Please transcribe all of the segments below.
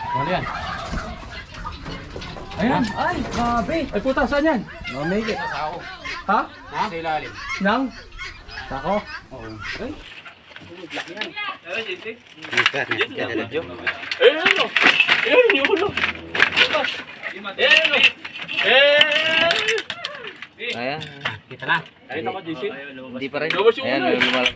Ano yan? Ayan, ay, grabe. Ay puta, saan yan? Mamigit. Ha? Sa ilalim. Nang? Tako? Oo. Ay, Ayan. kita na. Nakita ko, JC? Hindi pa rin. Lumabas yung Ayan, ulo eh. lumalabas.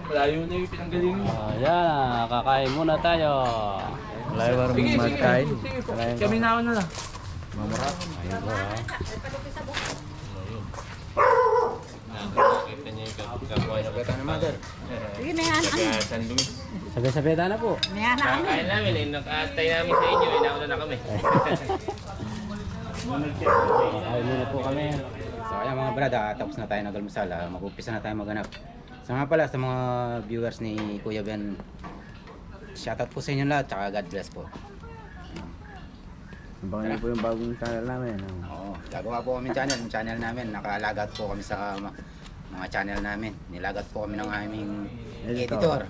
Malayo na yung pinanggalingan. Ayan, kakain muna tayo. Wala ba rin magkain? Sige po. Kami na ako na lang. Mamarap. Ayun po ha. Sige, may anak. Sabi-sabita na po. May anak kami. Kakain namin eh. Nakaantay namin sa inyo. Inauna na kami. Kakain muna po kami. So ayan mga brad, tapos na tayo nag-almusal. Mag-upisa na tayo maghanap. So nga pala sa mga viewers ni Kuya Ben, shoutout po sa inyo lahat, tsaka God bless po. Abangan niyo po yung bagong channel namin. Oo, gagawa po kami channel. Yung channel namin, nakalagat po kami sa mga channel namin. Nilagat po kami ng aming editor.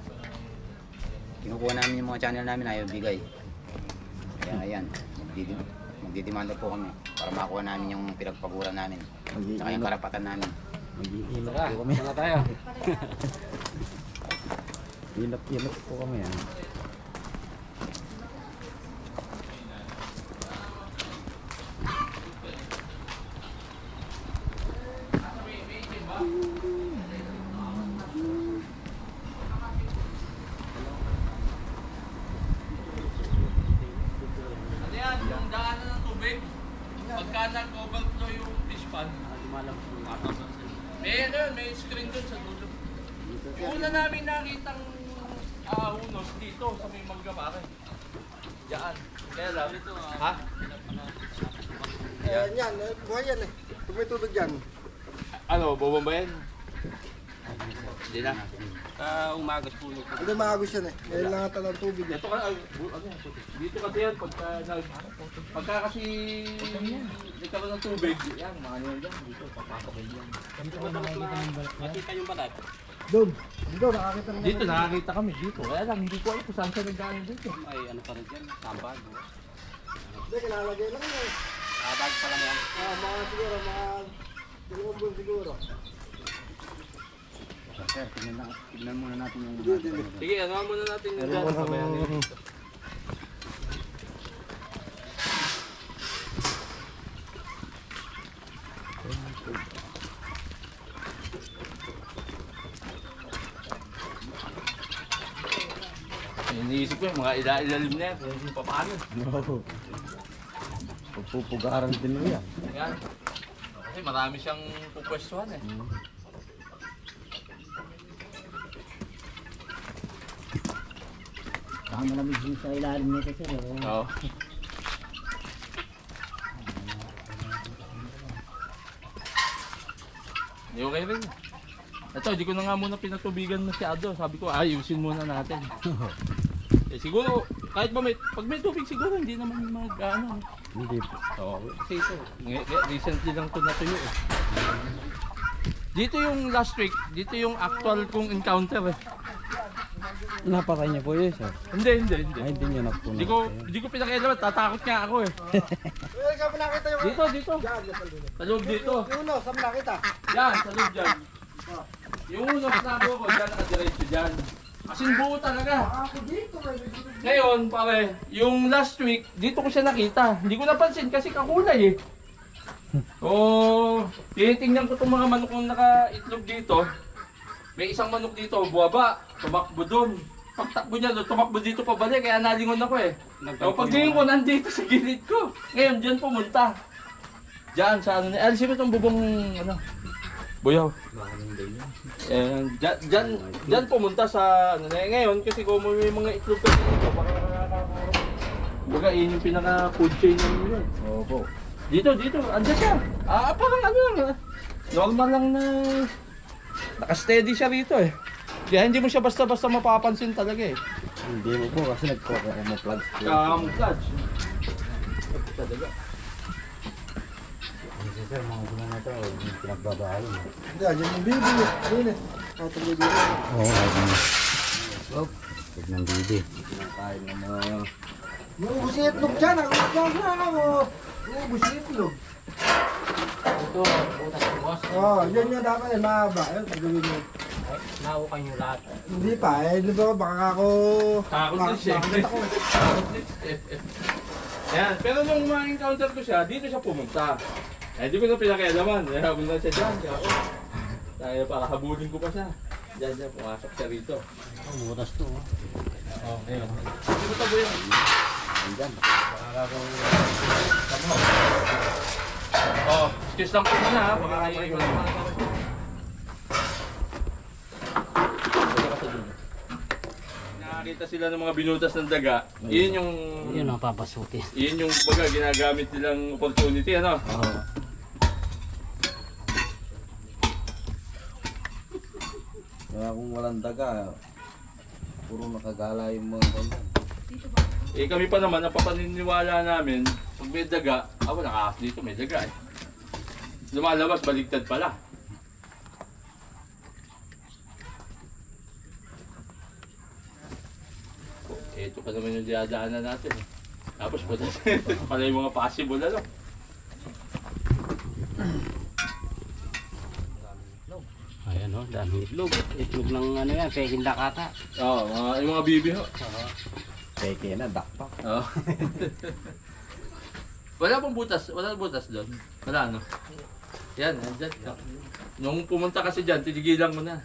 Kinukuha namin yung mga channel namin, ayaw bigay. Kaya ayan, magdidemanda po kami para makuha namin yung pinagpaguran namin. Tsaka yung karapatan namin. Mag-iilot Tara, po kami. sana tayo. Ilot po kami. Ano yan? Yung daanan ng tubig? Pagka nag-overflow yung fish pond, may screen dun sa dulo. Yung una namin nakitang unos dito sa may mangga pare. Diyan. Kaya lang. Ha? Yan, buhay yan eh. Kung may tubig yan. Ano, bobomba yan? Hindi na. Umagas po yung Hindi maagos yan eh. Ngayon lang ata ng tubig eh. Ito ka, ano yan? Dito kasi yan, pagka kasi nagkaroon ng tubig, yan, mga nyo yan, dito, papasok yan. Makita yung balat. Doon. Dito, nakakita naman. Dito, nakakita kami dito. Kaya lang, hindi ko alam kung saan siya nagdaan dito. May ano pa rin dyan. Tambag. Hindi, kinalagay lang yan eh. Bag pa lang yan. Mga siguro, mga 2 buwan siguro. Sir, tignan muna natin yung Sige, ano muna natin yung dyan. Sabayan nito. Iniisip ko yung mga ilalim na yan. Paano? No. Pagpupugaran din mo yan. Yan. Kasi marami siyang pupwestuhan eh. Baka malamig din sa ilalim nito sir. Oo. Hindi okay rin. Ito, hindi ko na nga muna pinatubigan masyado. Sabi ko, ayusin muna natin. Siguro, kahit ba pag may tubig siguro, hindi naman ano. Hindi po. Oo, kasi ito, recently lang ito natuyo eh. Dito yung last week, dito yung actual kong encounter eh. Napatay niya po yun sir. Hindi. Ay, hindi niya napunan. Hindi ko pinakialaman, tatakot nga ako eh. Well, saan mo nakita yung Dito. Yan, yan, yan. Sa loob dito. Yung uno, saan mo nakita? Yan, sa loob dyan. Yung unang sabo ko, dyan nakadiretso dyan. Asin buo talaga. Ngayon, pare, yung last week, dito ko siya nakita. Hindi ko napansin kasi kakulay eh. Oh, tinitingnan ko itong mga manok na naka-itlog dito. May isang manok dito, buwaba, tumakbo doon. Pagtakbo niya doon, tumakbo dito pabalik, kaya nalingon ako eh. So, pagtingin ko, nandito sa gilid ko. Ngayon, dyan pumunta. Dyan, sa ano, sino itong bubong, ano, buyaw. And dyan pumunta sa, ano na, ngayon, kasi kung may mga itlog kasi dito, baga, yun yung pinaka-food chain namin yun. Opo. Dito, andyan siya. Parang ano lang, Normal lang na naka-steady siya rito eh. Kaya hindi mo siya basta-basta mapapansin talaga eh. Hindi mo po kasi nagko-camouflage. Camouflage. Talaga. Kasi sir, mga guna na ito, yung pinagbabahay. Hindi, yan yung bibi. Yun eh. At ang bibi. Oo, oh, huwag ng bibi. Kain ng mga... Uubos yung itlog dyan. Ang itlog na ako. Uubos yung itlog. Ito, butas ko boss. Oo, yan nga dapat eh. Mahaba. Ayun, pagawin mo. Nauukan yung lahat. Hindi pa eh. Di ba baka ako... Takot din siya. Makakita ko. Takot din siya. Yan, pero nung ma-encounter ko siya, dito siya pumunta. Eh, di ko na pinakialaman. Habang na siya dyan. Kaya ako, tayo para habulin ko pa siya. Diyan siya, pumasok siya rito. Butas to. Oh, ngayon. Hindi mo tabo yan. Andyan. Oh, excuse lang po muna ha. Baka kayo ko lang mga nakakita sila ng mga binutas ng daga. Yun yung... Yun ang papasukin. Yun yung baga ginagamit nilang opportunity, ano? Oo. Kaya kung walang daga, puro nakagala yung mga ganyan. Eh kami pa naman, ang papaniniwala namin, pag may daga, wala ka dito, may daga eh. Lumalabas, baligtad pala. Eh, ito pa naman yung dinadaanan natin eh. Tapos pa pala yung mga possible ano. Ayan o, daming itlog. Itlog ng ano yan, peking dakata. Oo, yung mga bibi ho. Peke na, dakpak. Oo. Wala pong butas, wala butas doon. Wala ano. Yan, andyan. Nung pumunta kasi dyan, tinigilan mo na.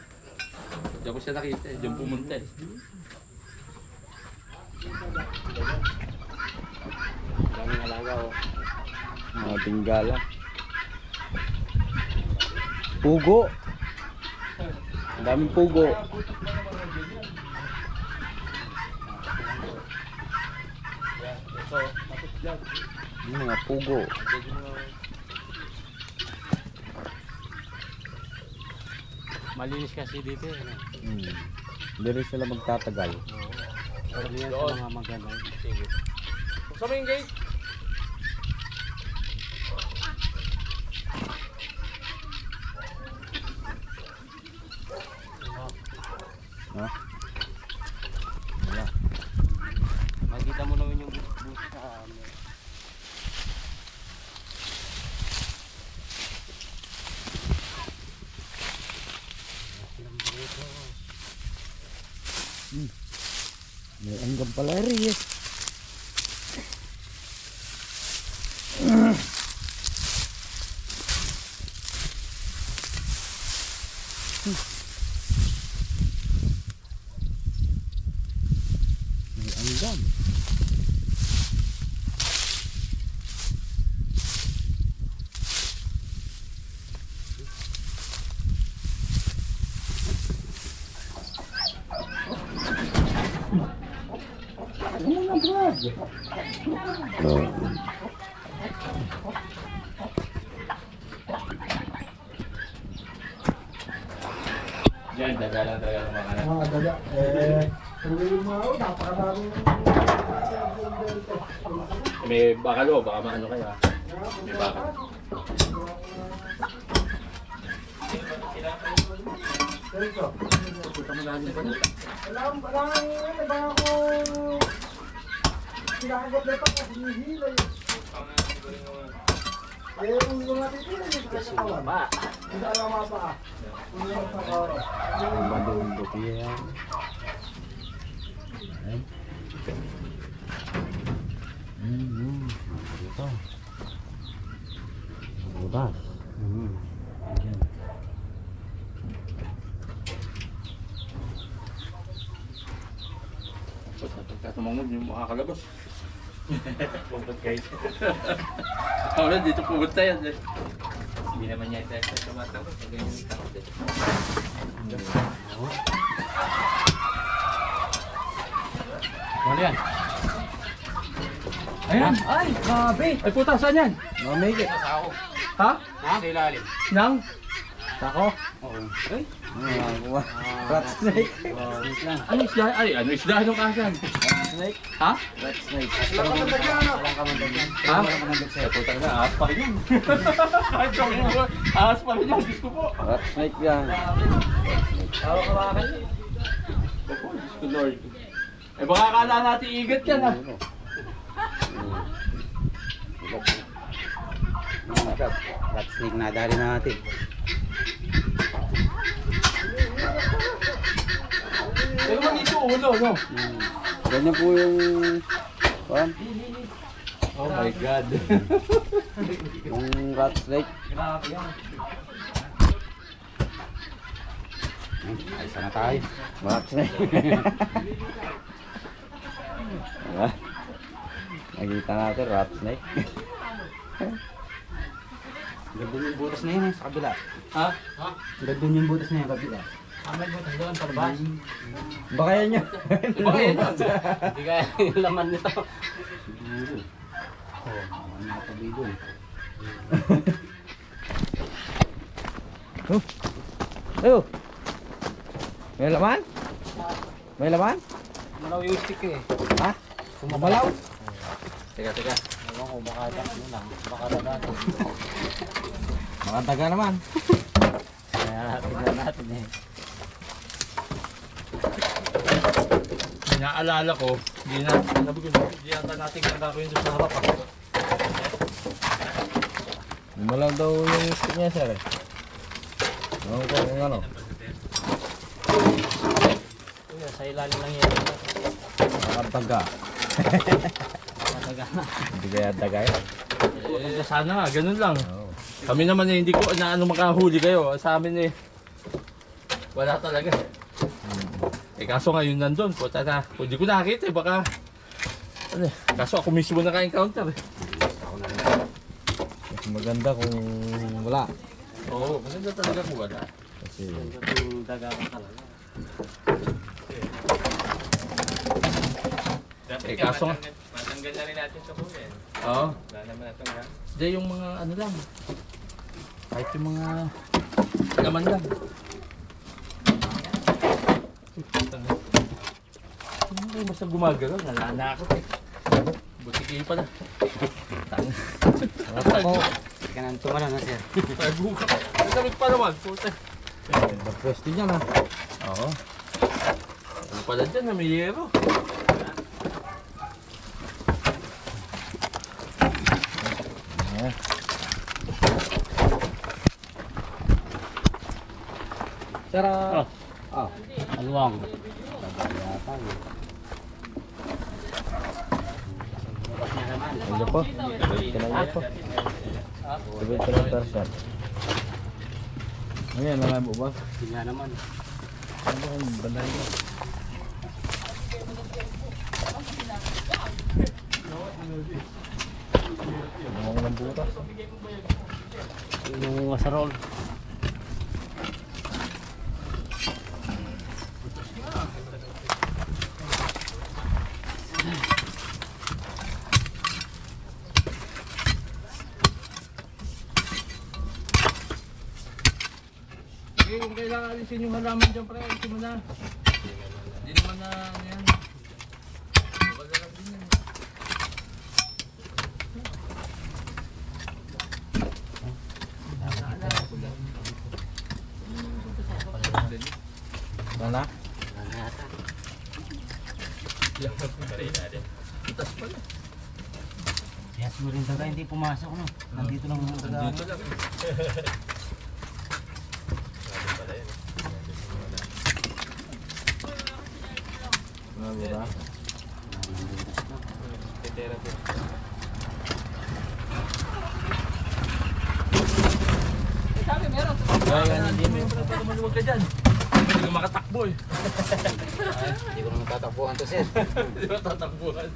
Diyan ko siya nakita eh, diyan pumunta eh. Daming alaga o. Mga tingala. Pugo. Ang daming pugo. Yung mga pugo. Malinis kasi dito eh. Hindi rin sila magtatagal. Pero yan sa mga maganda. Sige. Buksan mo yung gate. Ha? Makikita mo naman yung butas sa amin. May anggam pala rin eh. May anggam. Diyan, daga lang talaga ng mga anak. Mga daga. Pagawin mo ako. Napakaraming... May bakal o, baka maano kayo ha. May bakal. Ito. Kita mo natin pa nito. Wala kang ano ba ako... Kinakagot na ito kasi hihila yun. Eh, yung mga titila yun sa katawan. Hindi alam mga pa. Kung yung sa katawan. Ang madundok yan. Ayan. Dito. Butas. Ayan. Pagka tumangod yung makakalabas. Pumunta kayo. Oo, dito pumunta yan eh. Hindi naman niya ito sa tumatang. Ganyan yung takot eh. Ano yan? Ayan! Ay! Grabe! Ay puta, saan yan? Mamigit. Sa sao. Ha? Ha? Sa ilalim. Nang? Tako? Oo. Rat snake. Snake lang. Ano isda? Ay, ano isda? Anong kasan? Rat snake. Ha? Rat snake. Walang kamandag yan. Ha? Walang kamandag sir. Putang na, ahas pa rin yun. Kahit kami mo, ahas pa rin yun. Diyos ko po. Rat snake yan. Hawakan niyo. Opo, Diyos ko Lord. Eh baka akala natin igat yan ha. Rat snake na dali natin. Pero man ito ulo, no? Ganyan po yung... Kuwan? Oh my God. Yung rat snake. Ay, sana tayo. Rat snake. Diba? Nakita natin rat snake. Ganda yung butas na yun sa kabila. Ha? Ganda yung butas na yun sa kabila. Baka yan yun. Baka yan yun. Hindi kaya yung laman nito. Siguro. Oh, natabi doon. Ayo. May laman? May laman? Malaw yung stick eh. Ha? Kumabalaw? Teka. Ewan ko, baka ano lang. Baka dadato. Mga taga naman. Kaya tignan natin eh. Naalala ko, sabi ko, hindi yata natin gagawin doon sa harap ha. Malaw daw yung stick niya sir eh. Ano ko yung ano? Kuya, sa ilalim lang yan. Mga taga. Mataga. Hindi kaya taga yan. Eh, sana, ganun lang. Oo. Kami naman eh, hindi ko na ano makahuli kayo. Sa amin eh, wala talaga. Eh kaso ngayon nandun, puta na. Kung di ko nakakita eh, baka... Ano eh, kaso ako mismo naka-encounter eh. Mas maganda kung wala. Oo, maganda talaga kung wala. Kasi Yung daga ka talaga. Eh kaso nga... Matanggal na rin natin sa kuya. Oo. Wala naman natanggal. Hindi yung mga ano lang. Kahit yung mga... Laman lang. Hindi basta gumagalaw, nananakot eh. Butiki pala. ako, Hindi ka nang tumala na sir. Ay, buka. Ang damit pa naman, puta. nag-pwesto niya na. Oo. Ano pala dyan, may yero. Tara! Ah. Alwang. Tagal yata eh. Ano po? Sabit ka lang po. Sabit ka lang tarsan. Ayan, naman mo ba? Hindi nga naman. Ano ang banay mo? Ang lang butas. Yung wasarol. Sige, kung kailangan alisin yung halaman dyan, pre, alisin mo na. Hindi naman na, ano yan. Bukal na lang din yan. Ano? Ano yata. Itas pala. Kaya siguro yung daga hindi pumasok no. Nandito lang yung daga. Dito lang. Ano ba? Sabi meron. Hindi mo yung pala maluwag ka dyan. Hindi ka makatakbo eh. Hindi ko naman tatakbuhan to, sir. Hindi ka tatakbuhan.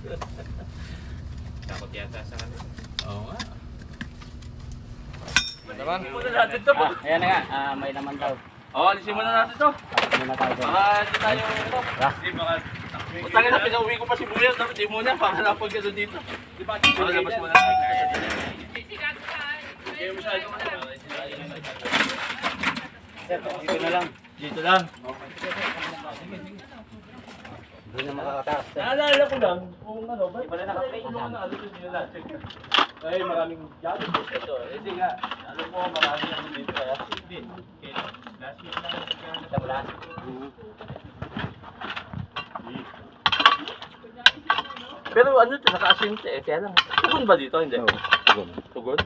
Takot yata sa kanila. Oo nga. Naman? Muna natin ito. Ayan na nga, may naman daw. Oo, alisin muna natin ito. Tapos muna tayo doon. Baka hindi tayo ito. Hindi baka... Utangin na, pinauwi ko pa si Buya. Dapat di muna, para napag gano'n dito. Di ba? Para labas mo na. Hindi masyado. Dito na lang. Dito lang. Doon na makakataas. Naalala ko lang, kung ano, ba na naka-play yung ano, ano dito nila, check. Ay, maraming gamit dito. Hindi nga, alam mo, maraming ano dito kaya. Hindi. Last week na lang. Sa bulan. Pero ano ito, naka-asinte eh, kaya lang. Tugon ba dito? Hindi. Tugon. Tugon?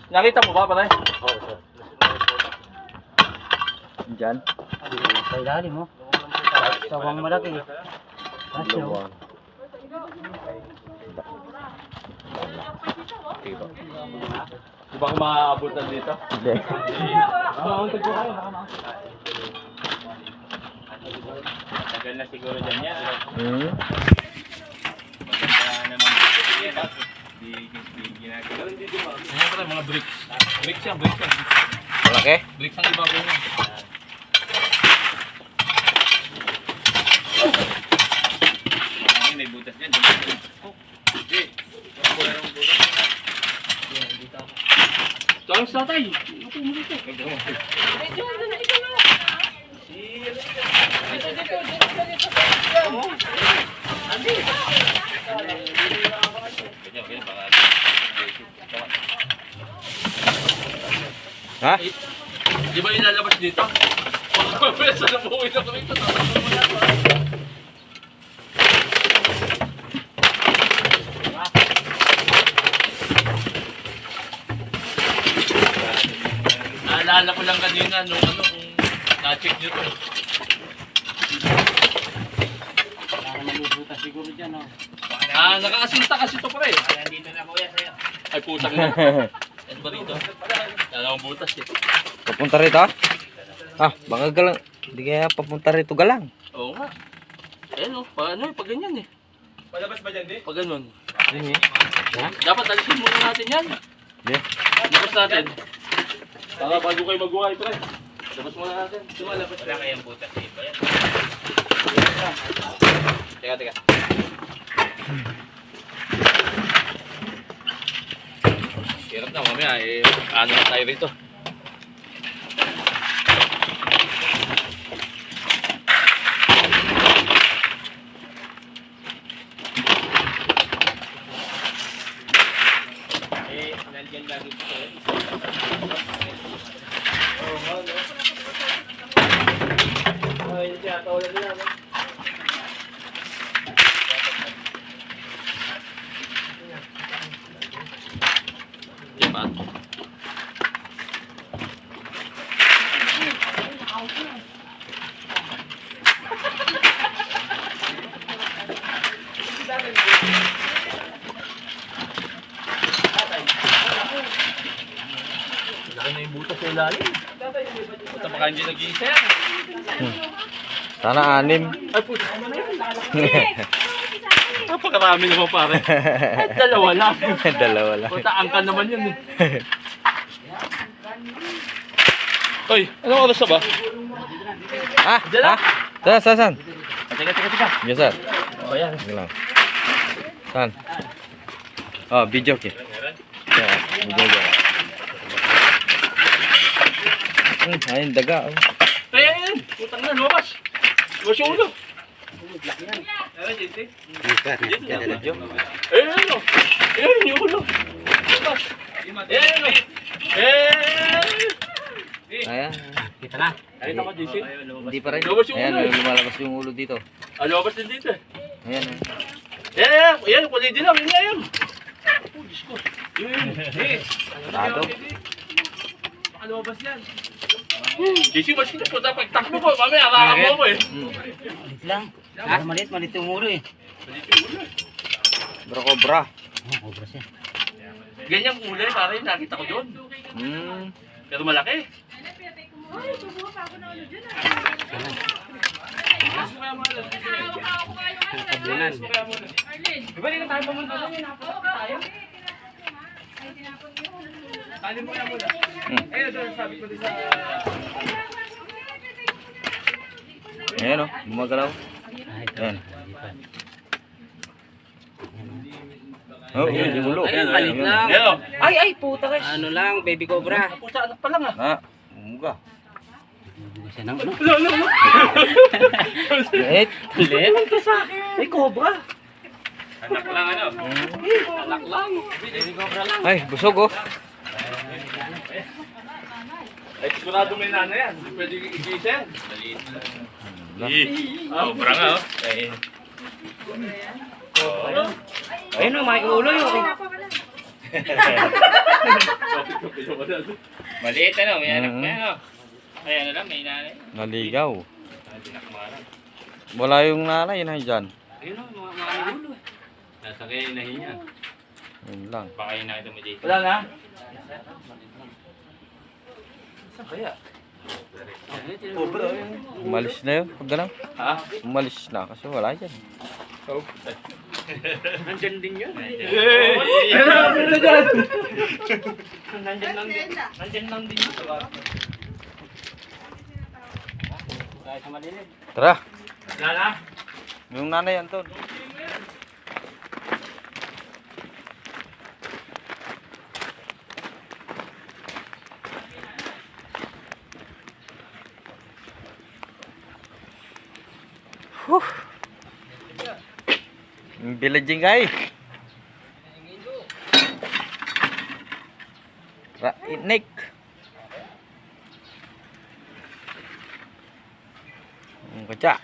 Nakita mo ba, panay? Oo, sir. Diyan? Sa ilalim mo. Sawang malaki. Asyo. Di ba kung makakabot na dito? Hindi. Nakamounted ko kayo, nakamounted. Tagal na siguro dyan yan. Hmm? Maganda naman dito yan. Di ginagawa. Hindi di ba? Ano pala, mga bricks. Bricks yan, bricks yan. Malaki? Bricks ang ibabaw niya. Ay, may butas dyan. Hindi. Wala nang butas. Thanks, tatay. Ano mo dito? Ganyan, ganyan. Baka Ha? Di ba yung lalabas dito? Pwesa na buhay na ko rito. Naalala ko lang kanina nung ano, kung na-check nyo to. Para malubutas siguro dyan, oh. Nakaasinta kasi to pre. nandito na kuya sa'yo. Ay putang na. Ano ba dito? Dalawang butas eh. Papunta rito? Ah, baka galang. Hindi kaya papunta rito galang. Oo nga. Ayun o, paano pag ganyan eh. Palabas ba dyan, di? Pag ganun. Hindi. Dapat alisin muna natin yan. Yeah. Labas natin. Para bago kayo mag-uhay pre. Labas muna natin. Lumalabas wala kayang butas sa iba yan. Teka. Hirap na mamaya eh. Ano na tayo rito. Nandyan lagi ko sa'yo. Ay, tiyatawalan nila, no? Di ba? Laki na yung butas sa ilalim. Puta baka hindi nag-iisa yan. Sana 6. Ay puta. Napakarami naman pare. Ay, dalawa lang. Dalawa lang. Puta angkan naman yan eh. Oy, anong oras na ba? Ah, Diyan lang. Saan? Teka. Yes, sir. O yan. Sige lang. Saan? Oh, video ke. Yeah, video. Ayun, daga. Oh. Kaya yan. Putang na, lumabas. Lumabas yung ulo. Tara, JC. Ayun o. Ayun yung ulo. Lumabas. Ayun o. Ayan. Kita na. Ayun ako, JC. Hindi pa rin. Lumabas yung Ayan, ulo eh. lumalabas yung ulo dito. Lumabas din dito eh. Ayan. Ayan, kulay din lang. Ayan. Oh, Diyos ko. Tado. Baka lumabas yan. JC, mas kita po. Dapat takbo ko. Mamaya, akakabo ko eh. Malit lang. Ah, malit yung ulo eh. Bro cobra. Oh, cobra siya. Ganyang kulay, pare. Nakita ko doon. Pero malaki. Tabunan. Diba dito tayo pumunta doon? Tayo? Tali mo kaya muna. Ayun, doon sabi ko din sa... Ayan o, gumagalaw. Ah, ito. Ayan. Oh, yun, yung ulo. Ayun, malit lang. Ayun. Ay, puta guys. Ano lang, baby cobra. Pusa, anak pa lang ah. Ah, Umuga. Bibigyan siya ng ano? Wait. Ulit? Ay, cobra. Anak lang ano. Alak lang. Baby cobra lang. Ay, busog oh. Ay, sigurado may nana yan. Hindi pwede igisa yan. Maliit lang. Sobra nga oh. Ay. Ayun o, makiulo yun. Maliit ano, may anak na ano. Ay ano lang, may nanay. Naligaw. Pinakamaran. Wala yung nanay na dyan. Ayun o, makiulo eh. Nasa kayo nahinya. Yun lang. Baka yung nakita mo dito. Wala na? Saan kaya? Umalis na yun. Pag ganun. Ha? Umalis na kasi wala dyan. Nandyan din yun. Ano dyan? Nandyan lang din. Nandyan lang din yun. Kahit sa malilim. Tara. Wala na? Yung nanay Anton. Yung villaging guy. Inik. Ang kaca.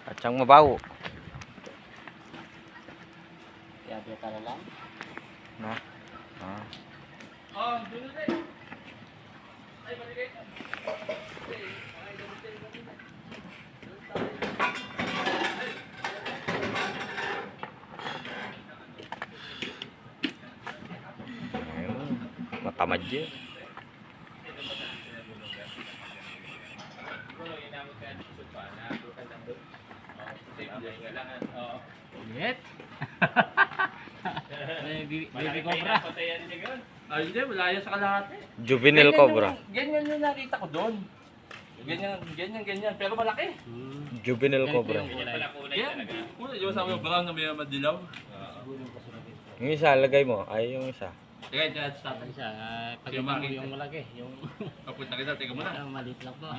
Kacang mabaw. Kaya beta na lang. No. Ah. Oh, doon ulit. Ayun. Matamad yun. Ulit. Baby cobra. Ay, hindi. Wala yan sa kalahati. Juvenile cobra. Ganyan yung nakita ko doon. Ganyan. Pero malaki. Juvenile cobra. Pala kulay Yan. talaga. Kulay, yung sabi ko, brown na may madilaw. Yung isa, lagay mo. Ay, yung isa. Teka, dyan sa tatay. Isa, pagkita mo yung malaki. Yung Papunta kita, teka muna. maliit lang to.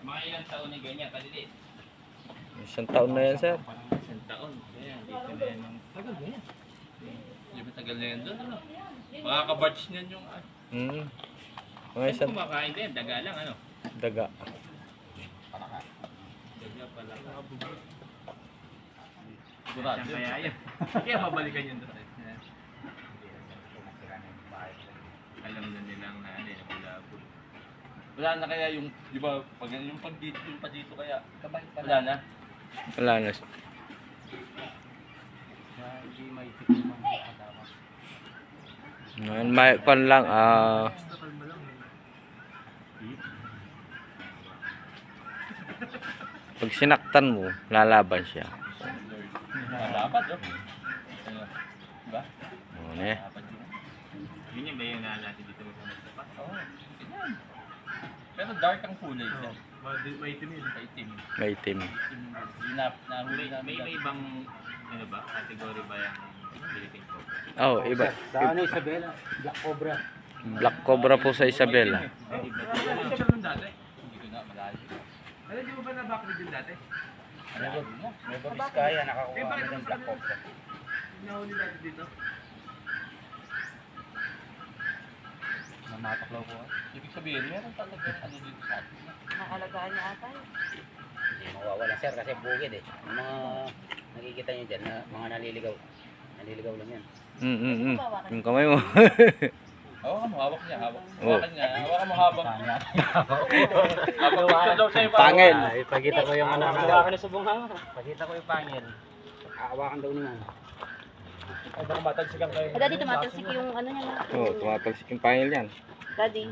Mga ilang taon na ganyan, kalilit. Isang taon na yan, sir. Isang taon. Kaya dito na yan. Tagal ba yan? Yung matagal na yan doon, ano? Makaka-batch niyan yung... Hmm. Mga Saan isang kumakain din? Daga lang ano? daga. Daga pala. Sigurado. Saan kaya yan? Kaya mabalikan yun doon. Alam na nilang na ano, nabulabog. Wala na kaya yung, di ba, pag yung pag dito, yung pa dito kaya, wala na. Wala na. Hindi may tikim ang kasama. Ngayon, may pan lang. Pag sinaktan mo, lalaban siya. Dapat, oh. Ano? Diba? Ano eh. Dapat yun. Yun yung ba yung natin dito mo sa magsapat? Oo, ganyan. Pero dark ang kulay siya. Maitim yun. Maitim. May itim. Nahuli namin. May ibang ano ba? Category ba yung Philippine Cobra? Oh, iba. Sa ano, Isabela? Black Cobra. Black Cobra po sa Isabela. Picture nun dati. Hindi ko na malalim. Ano, di mo ba na-backread yun dati? Ano? Nueva Vizcaya, nakakuha kami ng Black Cobra. Nahuli dati dito. Namataklaw ko. Ibig sabihin, meron talaga ano dito sa atin. Nakalagaan niya ata yun. Hindi mawawala sir kasi bukid eh. Yung mga nakikita nyo dyan, na, mga naliligaw. Naliligaw lang yan. Yung kamay mo. Hawakan mo, hawak niya, hawak. Oh. Hawakan niya, hawakan mo habang. Habang picture daw sa'yo. Pangil. Ipagita ko yung ano. Hawakan na subong ha. Pagita ko yung pangil. Aawakan daw naman. Daddy, tumatalsik yung ano niya na. Oh, tumatalsik yung pangil yan. Daddy,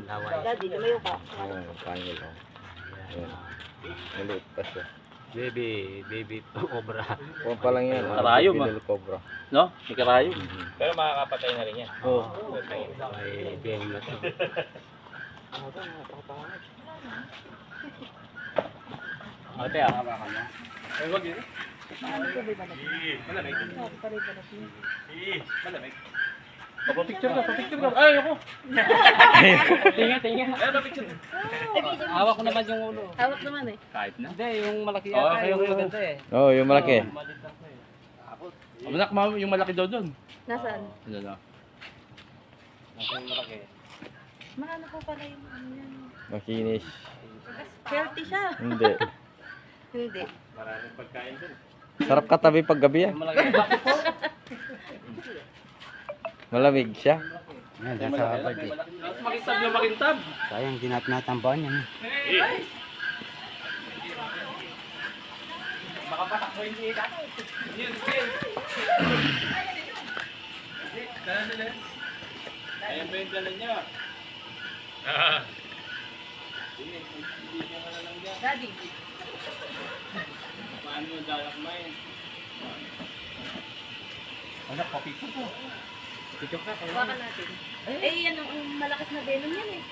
lumayo ka. Oh, pangil. Oh. Ayan. Maliit pa siya. Baby cobra. Kung pa lang yan. Karayom, Juvenile cobra. No? May karayom. Pero makakapatay na rin yan. Oh. May biyang na to. Ate ah. Hawakan mo. Ay, wag yun. Malamig. Malamig. Papapicture ka, papicture ka. Ay, ako. Tinga. Ay, papicture. Hawak ko naman yung ulo. Hawak naman eh. Kahit na. Hindi, yung malaki Oh, yata kayo, yung kayo. maganda eh. Oo, yung malaki. Oo, maliit lang to eh. Anak, ma'am, yung malaki daw doon. Nasaan? Ano na? Nasa yung malaki. Maano po pala yung ano yan. Makinis. Healthy siya. Hindi. Hindi. Maraming pagkain dun. Sarap katabi pag gabi ah. Yung malaki. Bakit po? Malamig siya. Yan, dyan sa birthday. Makintab yung makintab. Sayang, di natin natambahan yan. Makapatakbo hindi ka. Yun, ayan ba yung dala niya? Daddy. Paano yung dalak mo eh? Anak, papicture ko. Hawakan natin. Eh, yan ang malakas na venom yan eh.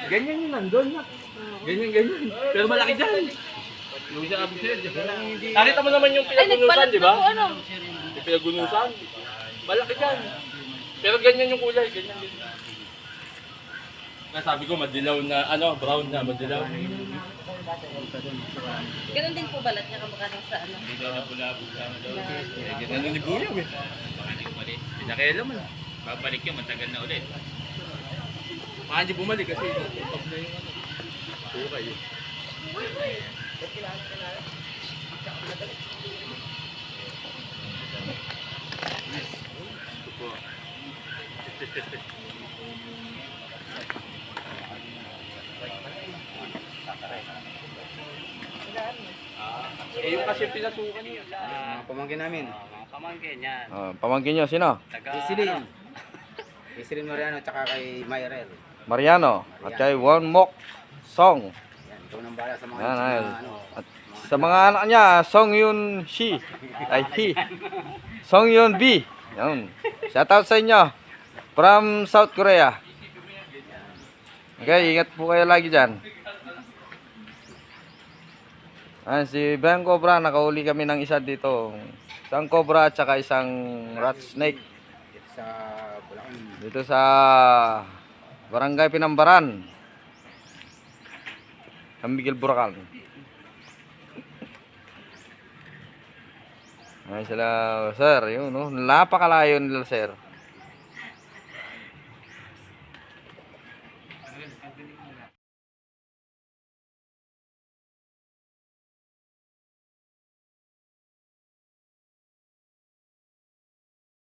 Ganyan yung nandun. Ganyan. Pero malaki dyan. Yung siya abis nakita mo naman yung Ay, pinagunusan, nagbalat di na ba? po ano. Yung pinagunusan. Malaki dyan. Pero ganyan yung kulay. Ganyan. Sabi ko, madilaw na, brown na, madilaw. Ganun din po balat niya kamukha ng sa ano. Hindi daw napula-pula na daw. Ganyan ni Buya eh. Bumalik ulit. Pinakailan man. Babalik yun, matagal na ulit. Hindi bumalik kasi top na yung tukay eh. Eh yung kasi pinasukan niya. Mga pamangkin namin. Mga pamangkin yan. Pamangkin nyo, sino? Taga... Isilin. Isilin Mariano tsaka kay Mayrel. Mariano. At kay One Mok Song. Yan, ikaw nang bala sa mga Yan, mga ayun. ano. At sa mga anak niya, Song Yun Shi. Ay, He. Song Yun B. Yan. Shoutout sa inyo. From South Korea. Okay, ingat po kayo lagi dyan. Si Brian Cobra, nakauli kami ng isa dito. Isang cobra at saka isang rat snake. Dito sa Bulacan. Dito sa Barangay Pinambaran. San Miguel, Bulacan. Ay sila, sir, yun, no? Napakalayo nila, sir.